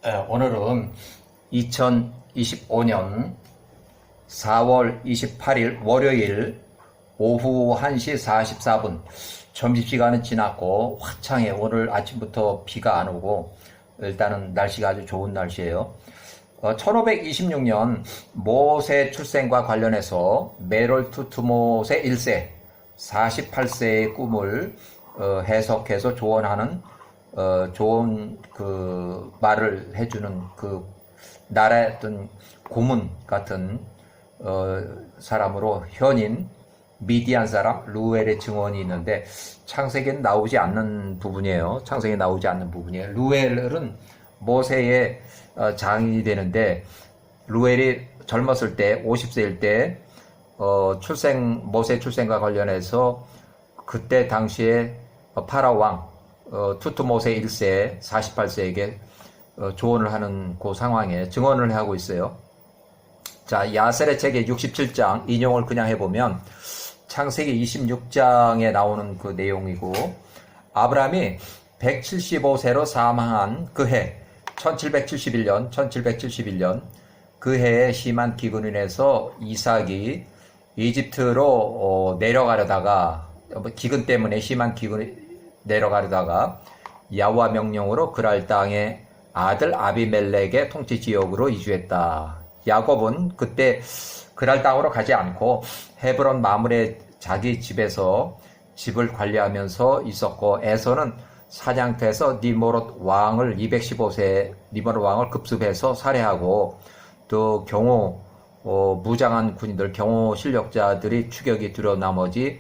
오늘은 2025년 4월 28일 월요일 오후 1시 44분 점심시간은 지났고 화창해. 오늘 아침부터 비가 안 오고 일단은 날씨가 아주 좋은 날씨예요. 1526년 모세 출생과 관련해서 메롤 투트모세 1세 48세의 꿈을 해석해서 조언하는 좋은 그 말을 해주는 그 나라의 어떤 고문 같은 사람으로 현인 미디안 사람 루엘의 증언이 있는데 창세기는 나오지 않는 부분이에요. 창세기에 나오지 않는 부분이에요. 루엘은 모세의 장인이 되는데 루엘이 젊었을 때 50세일 때 모세 출생과 관련해서 그때 당시에 파라오 왕 투트모세 1세 48세에게 조언을 하는 그 상황에 증언을 하고 있어요. 자, 야셀의 책의 67장 인용을 그냥 해보면 창세기 26장에 나오는 그 내용이고, 아브라함이 175세로 사망한 그 해 1771년 그 해에 심한 기근으로 인해서 이삭이 이집트로 내려가려다가 기근 때문에 심한 기근이 내려가려다가 야훼와 명령으로 그랄 땅의 아들 아비멜렉의 통치 지역으로 이주했다. 야곱은 그때 그랄 땅으로 가지 않고 헤브론 마물의 자기 집에서 집을 관리하면서 있었고, 에서는 사냥터에서 니므롯 왕을 215세 니므롯 왕을 급습해서 살해하고, 또 무장한 군인들, 경호 실력자들이 추격이 두려운 나머지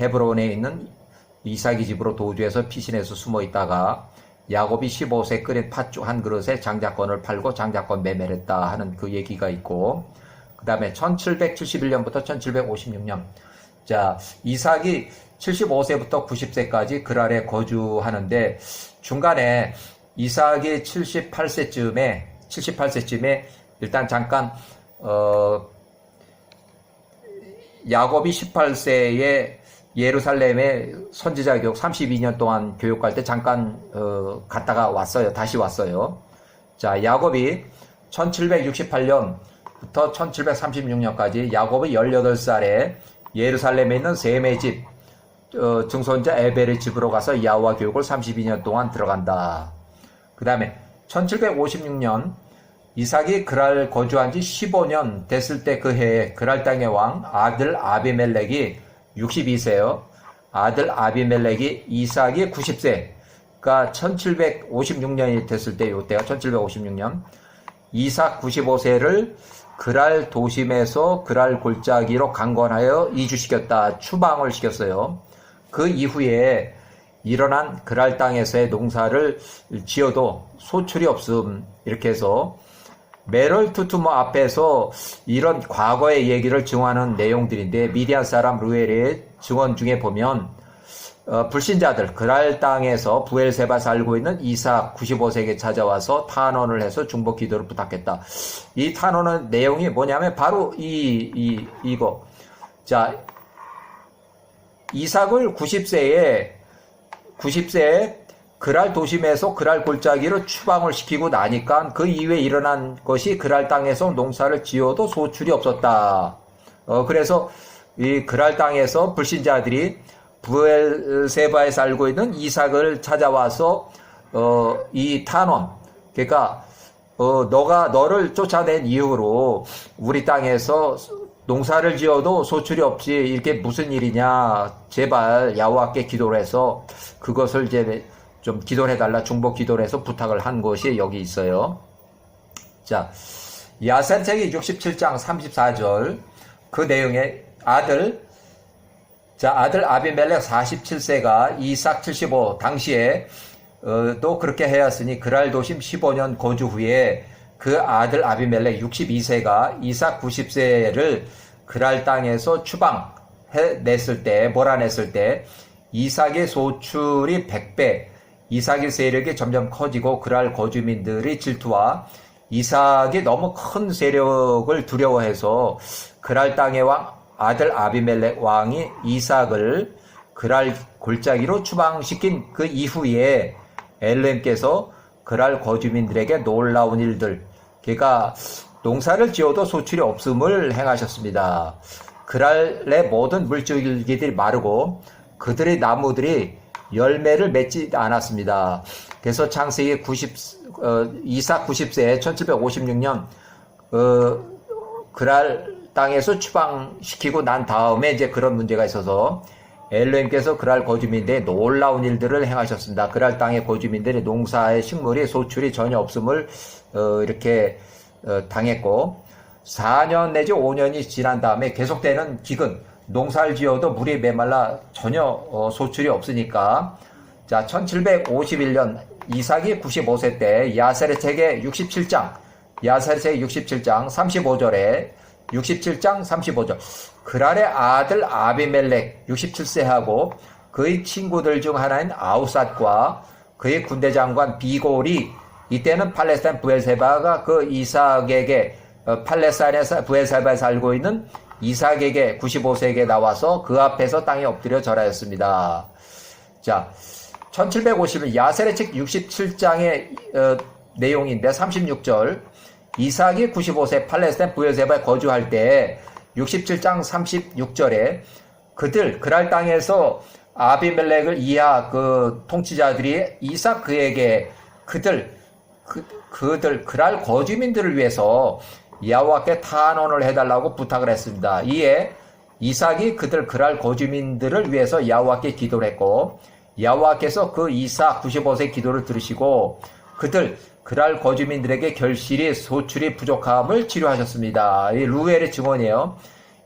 헤브론에 있는 이삭이 집으로 도주해서 피신해서 숨어 있다가 야곱이 15세 끓인 팥죽 한 그릇에 장자권을 팔고 장자권 매매를 했다 하는 그 얘기가 있고, 그 다음에 1771년부터 1756년, 자, 이삭이 75세부터 90세까지 그랄에 거주하는데 중간에 이삭이 78세쯤에 일단 잠깐 야곱이 18세에 예루살렘에 선지자 교육 32년 동안 교육할 때 잠깐 갔다가 왔어요. 다시 왔어요. 자, 야곱이 1768년부터 1736년까지 야곱이 18살에 예루살렘에 있는 셈의 집 증손자 에벨의 집으로 가서 야훼와 교육을 32년 동안 들어간다. 그 다음에 1756년 이삭이 그랄 거주한 지 15년 됐을 때 그 해에 그랄 땅의 왕 아들 아비멜렉이 62세요. 아들 아비멜렉이 이삭이 90세. 그러니까 1756년이 됐을 때 요때가 1756년. 이삭 95세를 그랄 도심에서 그랄 골짜기로 강권하여 이주시켰다. 추방을 시켰어요. 그 이후에 일어난 그랄 땅에서의 농사를 지어도 소출이 없음. 이렇게 해서 메롤 투트모 앞에서 이런 과거의 얘기를 증언하는 내용들인데, 미디안 사람 루엘의 증언 중에 보면 불신자들 그랄 땅에서 부엘세바 살고 있는 이삭 95세에게 찾아와서 탄원을 해서 중보 기도를 부탁했다. 이 탄원의 내용이 뭐냐면 바로 이거. 자, 이삭을 90세에 그랄 도심에서 그랄 골짜기로 추방을 시키고 나니까 그 이후에 일어난 것이 그랄 땅에서 농사를 지어도 소출이 없었다. 그래서 이 그랄 땅에서 불신자들이 부엘세바에 살고 있는 이삭을 찾아와서 이 탄원, 그러니까 너를 쫓아낸 이후로 우리 땅에서 농사를 지어도 소출이 없지, 이렇게 무슨 일이냐, 제발 야훼와께 기도를 해서 그것을 이제 좀 기도를 해달라, 중보 기도를 해서 부탁을 한 것이 여기 있어요. 자, 야센책이 67장 34절 그 내용에 아들 아비멜렉 47세가 이삭 75 당시에 또 그렇게 해왔으니 그랄 도심 15년 거주 후에 그 아들 아비멜렉 62세가 이삭 90세를 그랄 땅에서 추방해냈을 때, 몰아냈을 때 이삭의 소출이 100배, 이삭의 세력이 점점 커지고 그랄 거주민들이 질투와 이삭이 너무 큰 세력을 두려워해서 그랄 땅의 왕 아들 아비멜렉 왕이 이삭을 그랄 골짜기로 추방시킨 그 이후에 엘렘께서 그랄 거주민들에게 놀라운 일들, 그러니까 농사를 지어도 소출이 없음을 행하셨습니다. 그랄의 모든 물줄기들이 마르고 그들의 나무들이 열매를 맺지 않았습니다. 그래서 창세기 이삭 90세에 1756년 그랄 땅에서 추방시키고 난 다음에 이제 그런 문제가 있어서 엘로힘께서 그랄 거주민들의 놀라운 일들을 행하셨습니다. 그랄 땅의 거주민들이 농사의 식물이 소출이 전혀 없음을 이렇게 당했고 4년 내지 5년이 지난 다음에 계속되는 기근, 농사를 지어도 물이 메말라 전혀 소출이 없으니까 자 1751년 이삭이 95세 때 야세르책의 67장 35절에 67장 35절 그랄의 아들 아비멜렉 67세하고 그의 친구들 중 하나인 아우삿과 그의 군대 장관 비골이 이때는 팔레스타인 브엘세바가 그 이삭에게 팔레스타인에서 브엘세바에 살고 있는 이삭에게 95세에게 나와서 그 앞에서 땅에 엎드려 절하였습니다. 자, 1750년 야세르책 67장의 내용인데 36절 이삭이 95세 팔레스타인 브엘세바에 거주할 때 67장 36절에 그랄 땅에서 아비멜렉을 이하 그 통치자들이 이삭 그에게 그랄 거주민들을 위해서 여호와께 탄원을 해달라고 부탁을 했습니다. 이에 이삭이 그랄 거주민들을 위해서 여호와께 기도를 했고 여호와께서 그 이삭 95세 기도를 들으시고 그랄 거주민들에게 결실이 소출이 부족함을 치료하셨습니다. 이 루엘의 증언이에요.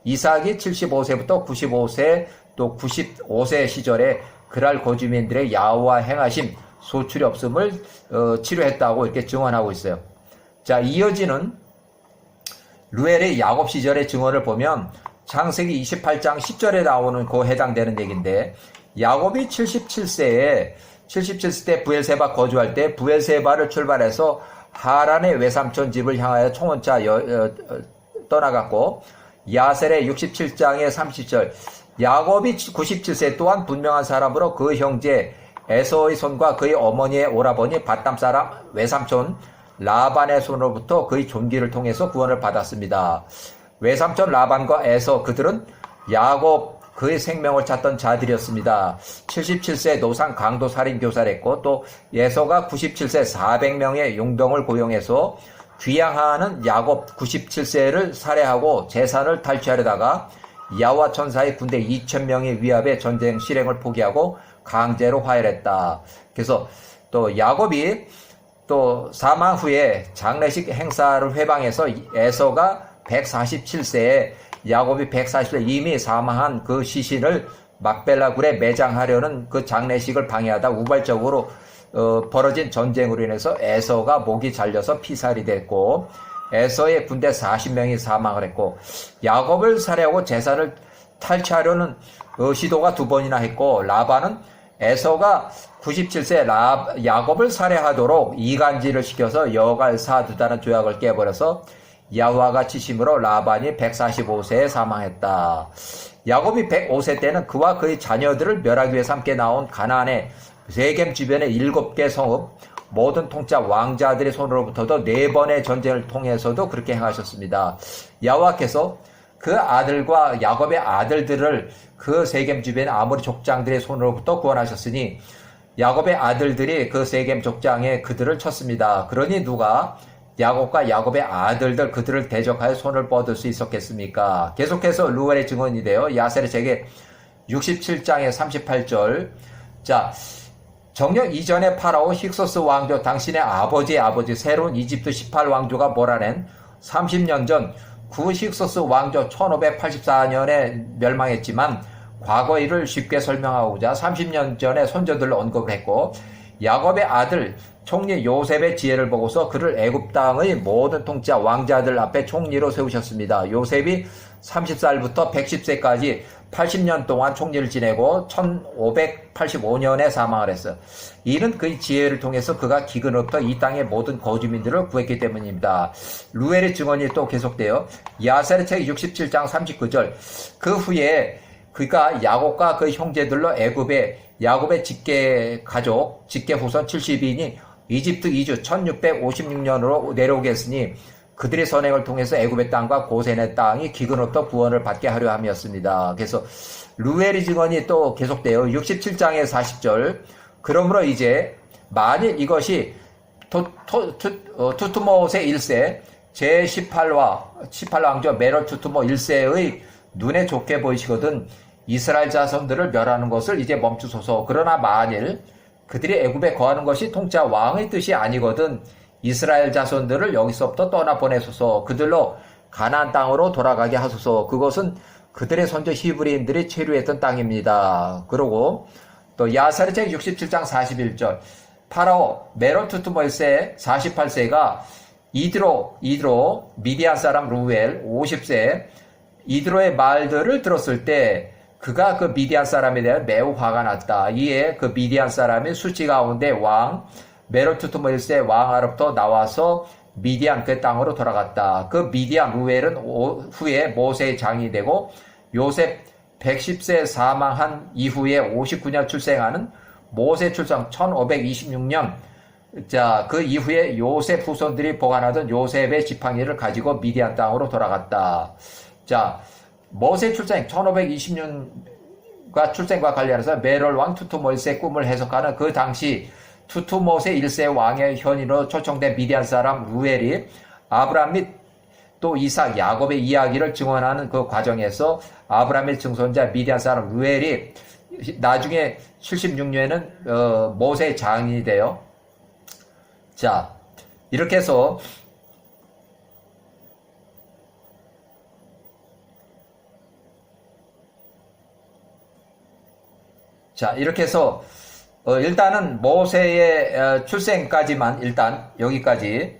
이삭이 75세부터 95세 또 95세 시절에 그랄 거주민들의 여호와 행하심 소출이 없음을 치료했다고 이렇게 증언하고 있어요. 자, 이어지는 루엘의 야곱 시절의 증언을 보면 창세기 28장 10절에 나오는 그 해당되는 얘기인데 야곱이 77세 때 브엘세바 거주할 때 브엘세바를 출발해서 하란의 외삼촌 집을 향하여 총원차 떠나갔고 야셀의 67장의 30절 야곱이 97세 또한 분명한 사람으로 그 형제 에서의 손과 그의 어머니의 오라버니 밧담 사람 외삼촌 라반의 손으로부터 그의 존귀를 통해서 구원을 받았습니다. 외삼촌 라반과 에서 그들은 야곱 그의 생명을 찾던 자들이었습니다. 77세 노상 강도 살인 교사를 했고 또 에서가 97세 400명의 용병을 고용해서 귀양하는 야곱 97세를 살해하고 재산을 탈취하려다가 야와 천사의 군대 2000명의 위압에 전쟁 실행을 포기하고 강제로 화해했다. 그래서 또 야곱이 또 사망 후에 장례식 행사를 회방해서 에서가 147세에 야곱이 140세 이미 사망한 그 시신을 막벨라 굴에 매장하려는 그 장례식을 방해하다 우발적으로 벌어진 전쟁으로 인해서 에서가 목이 잘려서 피살이 됐고 에서의 군대 40명이 사망을 했고 야곱을 살해하고 재산을 탈취하려는 시도가 2번이나 했고 라반은 에서가 97세 야곱을 살해하도록 이간질을 시켜서 여갈 사두다는 조약을 깨버려서 야화가 치심으로 라반이 145세에 사망했다. 야곱이 105세 때는 그와 그의 자녀들을 멸하기 위해서 함께 나온 가나안의 세겜 주변의 7개 성읍 모든 통짜 왕자들의 손으로부터도 4번의 전쟁을 통해서도 그렇게 행하셨습니다. 야화께서 그 아들과 야곱의 아들들을 그 세겜 주변의 아모리 족장들의 손으로부터 구원하셨으니 야곱의 아들들이 그 세겜 족장에 그들을 쳤습니다. 그러니 누가 야곱과 야곱의 아들들 그들을 대적하여 손을 뻗을 수 있었겠습니까? 계속해서 루엘의 증언이 돼요. 야세르책의 67장의 38절. 자, 정령 이전에 파라오 힉소스 왕조 당신의 아버지의 아버지 새로운 이집트 18왕조가 몰아낸 30년 전 구 힉소스 왕조 1584년에 멸망했지만 과거 일을 쉽게 설명하고자 30년 전에 손자들을 언급을 했고 야곱의 아들 총리 요셉의 지혜를 보고서 그를 애굽 땅의 모든 통치자 왕자들 앞에 총리로 세우셨습니다. 요셉이 30살부터 110세까지 80년 동안 총리를 지내고 1585년에 사망을 했어요. 이는 그의 지혜를 통해서 그가 기근으로부터 이 땅의 모든 거주민들을 구했기 때문입니다. 루엘의 증언이 또 계속돼요. 야세르책 67장 39절 그 후에 그가 야곱과 그 형제들로 애굽에 야곱의 직계 가족, 직계 후손 70인이 이집트 이주 1656년으로 내려오게 했으니 그들의 선행을 통해서 애굽의 땅과 고센의 땅이 기근으로부터 구원을 받게 하려 함이었습니다. 그래서 루엘의 증언이 또 계속돼요. 67장의 40절. 그러므로 이제 만일 이것이 투트모세 1세 제18왕조 메롤 투트모 1세의 눈에 좋게 보이시거든 이스라엘 자손들을 멸하는 것을 이제 멈추소서. 그러나 만일 그들이 애굽에 거하는 것이 통짜 왕의 뜻이 아니거든 이스라엘 자손들을 여기서부터 떠나 보내소서. 그들로 가나안 땅으로 돌아가게 하소서. 그것은 그들의 선조 히브리인들이 체류했던 땅입니다. 그리고 또 야사르책 67장 41절. 파라오 메롤 투트모 1세 48세가 이드로 미디안 사람 루엘 50세 이드로의 말들을 들었을 때 그가 그 미디안 사람에 대해 매우 화가 났다. 이에 그 미디안 사람이 수치 가운데 왕 메롤 투트모 1세 왕아로부터 나와서 미디안 그 땅으로 돌아갔다. 그 미디안 루엘은 후에 모세의 장이 되고 요셉 110세 사망한 이후에 59년 출생하는 모세 출생 1526년 자, 그 이후에 요셉 후손들이 보관하던 요셉의 지팡이를 가지고 미디안 땅으로 돌아갔다. 자, 모세 출생 1520년과 출생과 관련해서 메롤 왕 투트모 1세 꿈을 해석하는 그 당시 투트모세 1세 왕의 현인으로 초청된 미디안 사람 루엘이 아브라함 및 또 이삭, 야곱의 이야기를 증언하는 그 과정에서 아브라함의 증손자 미디안 사람 루엘이 나중에 76년에는 모세의 장인이 돼요. 자, 이렇게 해서 일단은 모세의 출생까지만 일단 여기까지